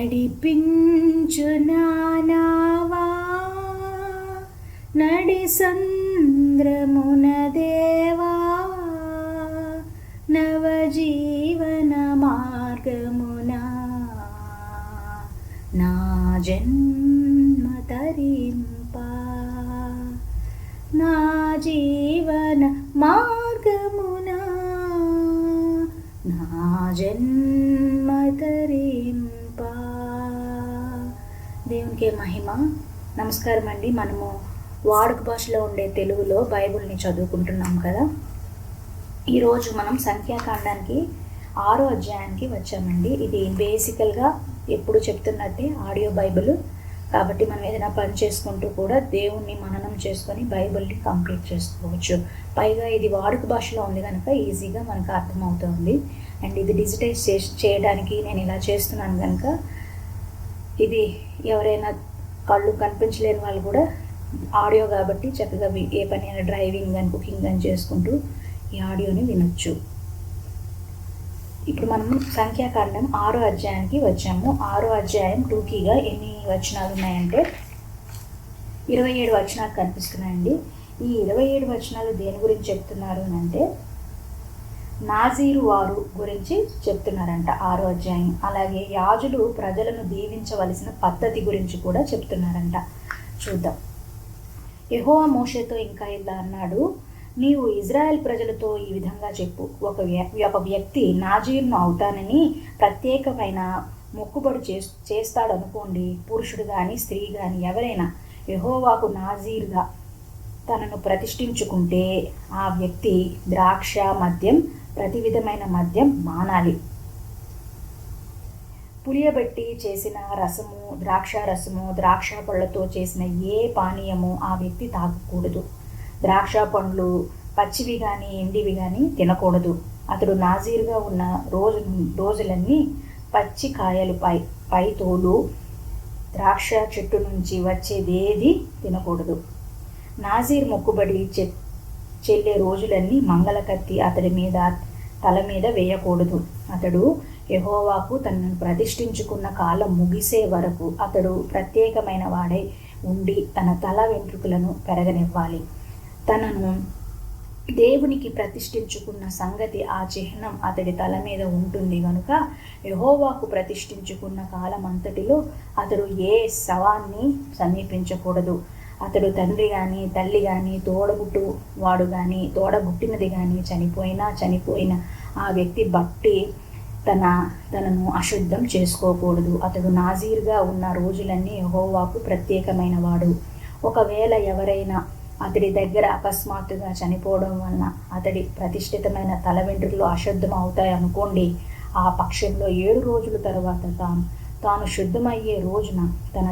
నడిపించు నానావా నడి సంద్రమున దేవా నవజీవన మార్గమున నా జన్మ తరింప నా జీవన మార్గమున నా జన్మ తరింప. దేవునికి మహిమ. నమస్కారం అండి. మనము వాడుక భాషలో ఉండే తెలుగులో బైబిల్ని చదువుకుంటున్నాం కదా. ఈరోజు మనం సంఖ్యాకాండానికి 6వ అధ్యాయానికి వచ్చామండి. ఇది బేసికల్గా ఎప్పుడు చెప్తున్నట్టే ఆడియో బైబిల్ కాబట్టి మనం ఏదైనా పని చేసుకుంటూ కూడా దేవుణ్ణి మననం చేసుకొని బైబిల్ని కంప్లీట్ చేసుకోవచ్చు. పైగా ఇది వాడుక భాషలో ఉంది కనుక ఈజీగా మనకు అర్థమవుతుంది. అండ్ ఇది డిజిటైజ్ చేయడానికి నేను ఇలా చేస్తున్నాను కనుక ఇది ఎవరైనా కళ్ళు కనిపించలేని వాళ్ళు కూడా ఆడియో కాబట్టి చక్కగా ఏ పని అయినా డ్రైవింగ్ కానీ కుకింగ్ కానీ చేసుకుంటూ ఈ ఆడియోని వినొచ్చు. ఇప్పుడు మనం సంఖ్యాకాండం 6వ అధ్యాయానికి వచ్చాము. 6వ అధ్యాయం టూకీగా ఎన్ని వచనాలు ఉన్నాయంటే 27 వచనాలు కనిపిస్తున్నాయండి. ఈ 27 వచనాలు దేని గురించి చెప్తున్నారు అంటే నాజీరు వారు గురించి చెప్తున్నారంట 6వ అధ్యాయం. అలాగే యాజులు ప్రజలను దీవించవలసిన పద్ధతి గురించి కూడా చెప్తున్నారంట. చూద్దాం. యెహోవా మోషేతో ఇంకా ఇలా అన్నాడు, నీవు ఇజ్రాయెల్ ప్రజలతో ఈ విధంగా చెప్పు, ఒక వ్యక్తి నాజీరును అవుతానని ప్రత్యేకమైన మొక్కుబడి చేస్తాడనుకోండి. పురుషుడు కానీ స్త్రీ కానీ ఎవరైనా యెహోవాకు నాజీరుగా తనను ప్రతిష్ఠించుకుంటే ఆ వ్యక్తి ద్రాక్ష మద్యం ప్రతి విధమైన మద్యం మానాలి. పులియబెట్టి చేసిన రసము, ద్రాక్ష రసము, ద్రాక్ష పళ్ళతో చేసిన ఏ పానీయము ఆ వ్యక్తి తాగకూడదు. ద్రాక్ష పండ్లు పచ్చివి కానీ ఎండివి కానీ తినకూడదు. అతడు నాజీరుగా ఉన్న రోజులన్నీ పచ్చి కాయలు పై తోలు ద్రాక్ష చెట్టు నుంచి వచ్చేదేది తినకూడదు. నాజీర్ మొక్కుబడి చెల్లే రోజులన్నీ మంగళకత్తి అతడి మీద తల మీద వేయకూడదు. అతడు యెహోవాకు తనను ప్రతిష్ఠించుకున్న కాలం ముగిసే వరకు అతడు ప్రత్యేకమైన వాడై ఉండి తన తల వెంట్రుకలను పెరగనివ్వాలి. తనను దేవునికి ప్రతిష్ఠించుకున్న సంగతి ఆ చిహ్నం అతడి తల మీద ఉంటుంది కనుక యెహోవాకు ప్రతిష్ఠించుకున్న కాలం అంతటిలో అతడు ఏ శవాన్ని సమీపించకూడదు. అతడు తండ్రి కానీ తల్లి కానీ తోడబుట్టు వాడు కానీ తోడబుట్టినది కానీ చనిపోయిన ఆ వ్యక్తి బట్టి తనను అశుద్ధం చేసుకోకూడదు. అతడు నాజీర్గా ఉన్న రోజులన్నీ యెహోవాకు ప్రత్యేకమైన వాడు. ఒకవేళ ఎవరైనా అతడి దగ్గర అకస్మాత్తుగా చనిపోవడం వలన అతడి ప్రతిష్ఠితమైన తల వెంట్రుకలు అశుద్ధం అవుతాయి అనుకోండి. ఆ పక్షంలో 7 రోజుల తర్వాత తాను శుద్ధమయ్యే రోజున తన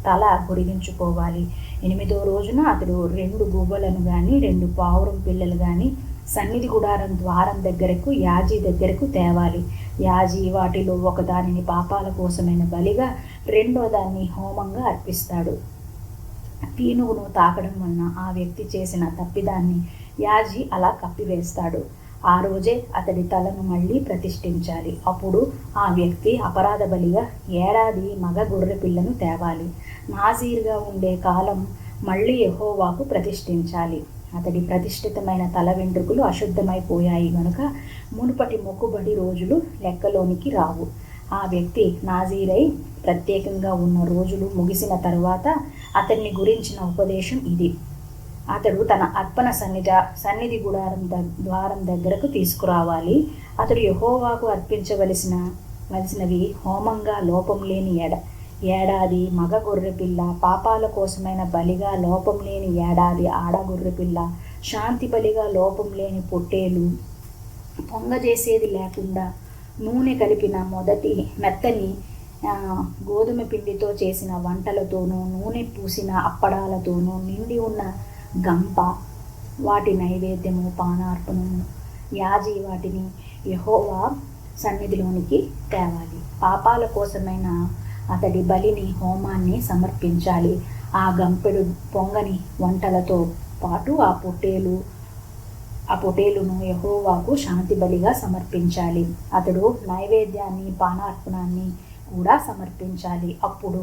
తల గురిగించుకోవాలి. 8వ రోజున అతడు 2 గువ్వలను కానీ 2 పావురం పిల్లలు కానీ సన్నిధి గుడారం ద్వారం దగ్గరకు యాజీ దగ్గరకు తేవాలి. యాజీ వాటిలో ఒకదానిని పాపాల కోసమైన బలిగా, రెండో దాన్ని హోమంగా అర్పిస్తాడు. పీనుగును తాకడం వలన ఆ వ్యక్తి చేసిన తప్పిదాన్ని యాజీ అలా కప్పివేస్తాడు. ఆ రోజే అతడి తలను మళ్ళీ ప్రతిష్ఠించాలి. అప్పుడు ఆ వ్యక్తి అపరాధ బలిగా ఏడాది మగ గొర్రె పిల్లను తేవాలి. నాజీర్గా ఉండే కాలం మళ్ళీ యెహోవాకు ప్రతిష్ఠించాలి. అతడి ప్రతిష్ఠితమైన తల వెంట్రుకలు అశుద్ధమైపోయాయి గనుక మునుపటి మొక్కుబడి రోజులు లెక్కలోనికి రావు. ఆ వ్యక్తి నాజీరై ప్రత్యేకంగా ఉన్న రోజులు ముగిసిన తరువాత అతన్ని గురించిన ఉపదేశం ఇది. అతడు తన అర్పణ సన్నిధి గుడారం ద్వారం దగ్గరకు తీసుకురావాలి. అతడు యెహోవాకు అర్పించవలసినవి హోమంగా లోపం లేని ఏడాది మగ గొర్రెపిల్ల, పాపాల కోసమైన బలిగా లోపం లేని ఏడాది ఆడ గొర్రెపిల్ల, శాంతి బలిగా లోపం లేని పొట్టేలు, పొంగజేసేది లేకుండా నూనె కలిపిన మెత్తని గోధుమ పిండితో చేసిన వంటలతోనూ నూనె పూసిన అప్పడాలతోనూ నిండి ఉన్న గంప, వాటి నైవేద్యము, పానార్పణము. యాజీ వాటిని యెహోవా సన్నిధిలోనికి తేవాలి. పాపాల కోసమైన అతడి బలిని, హోమాన్ని సమర్పించాలి. ఆ గంపెడు పొంగని వంటలతో పాటు ఆ పొటేలును యెహోవాకు శాంతి బలిగా సమర్పించాలి. అతడు నైవేద్యాన్ని, పానార్పణాన్ని కూడా సమర్పించాలి. అప్పుడు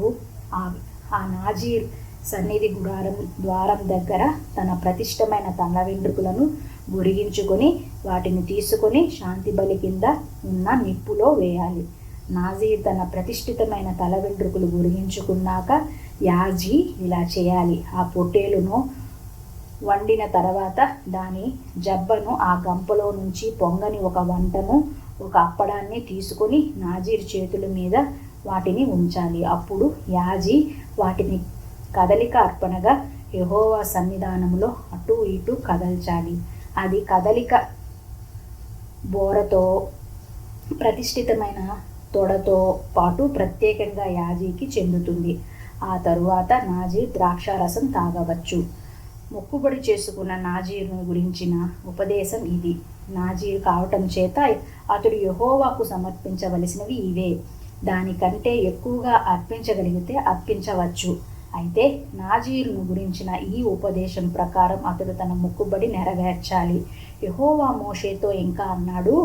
ఆ నాజీర్ సన్నిధి ద్వారం దగ్గర తన ప్రతిష్టమైన తల వెంట్రుకలను గురిగించుకొని వాటిని తీసుకొని శాంతి బలి కింద ఉన్న నిప్పులో వేయాలి. నాజీర్ తన ప్రతిష్ఠితమైన తల వెంట్రుకలు గురిగించుకున్నాక యాజీ ఇలా చేయాలి. ఆ పొట్టేలును వండిన తర్వాత దాని జబ్బను, ఆ గంపలో నుంచి పొంగని ఒక వంటను, ఒక అప్పడాన్ని తీసుకొని నాజీర్ చేతుల మీద వాటిని ఉంచాలి. అప్పుడు యాజీ వాటిని కదలిక అర్పణగా యెహోవా సన్నిధానంలో అటు ఇటు కదల్చాలి. అది కదలిక బోరతో ప్రతిష్ఠితమైన తొడతో పాటు ప్రత్యేకంగా యాజీకి చెందుతుంది. ఆ తరువాత నాజీర్ ద్రాక్షారసం తాగవచ్చు. మొక్కుబడి చేసుకున్న నాజీరును గురించిన ఉపదేశం ఇది. నాజీర్ కావటం చేత అతడు యెహోవాకు సమర్పించవలసినవి ఇవే. దానికంటే ఎక్కువగా అర్పించగలిగితే అర్పించవచ్చు. అయితే నాజీరును గురించిన ఈ ఉపదేశం ప్రకారం అతడు తన మొక్కుబడి నెరవేర్చాలి. యెహోవా మోషేతో ఇంకా అన్నాడు,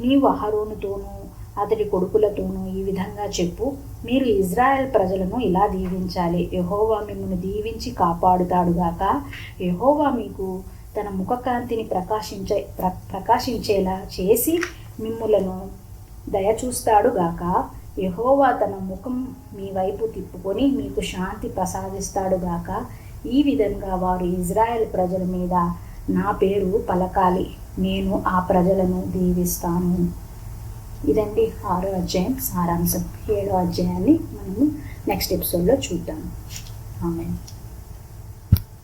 నీవు అహరోనుతోనూ అతడి కొడుకులతోనూ ఈ విధంగా చెప్పు, మీరు ఇజ్రాయెల్ ప్రజలను ఇలా దీవించాలి. యెహోవా మిమ్మల్ని దీవించి కాపాడుతాడుగాక. యెహోవా మీకు తన ముఖకాంతిని ప్రకాశించేలా చేసి మిమ్ములను దయచూస్తాడుగాక. యెహోవా తన ముఖం మీ వైపు తిప్పుకొని మీకు శాంతి ప్రసాదిస్తాడుగాక. ఈ విధంగా వారు ఇజ్రాయెల్ ప్రజల మీద నా పేరు పలకాలి. నేను ఆ ప్రజలను దీవిస్తాను. ఇదండి 6వ అధ్యాయం సారాంశం. 7వ అధ్యాయాన్ని మనము నెక్స్ట్ ఎపిసోడ్లో చూద్దాము. ఆమేన్.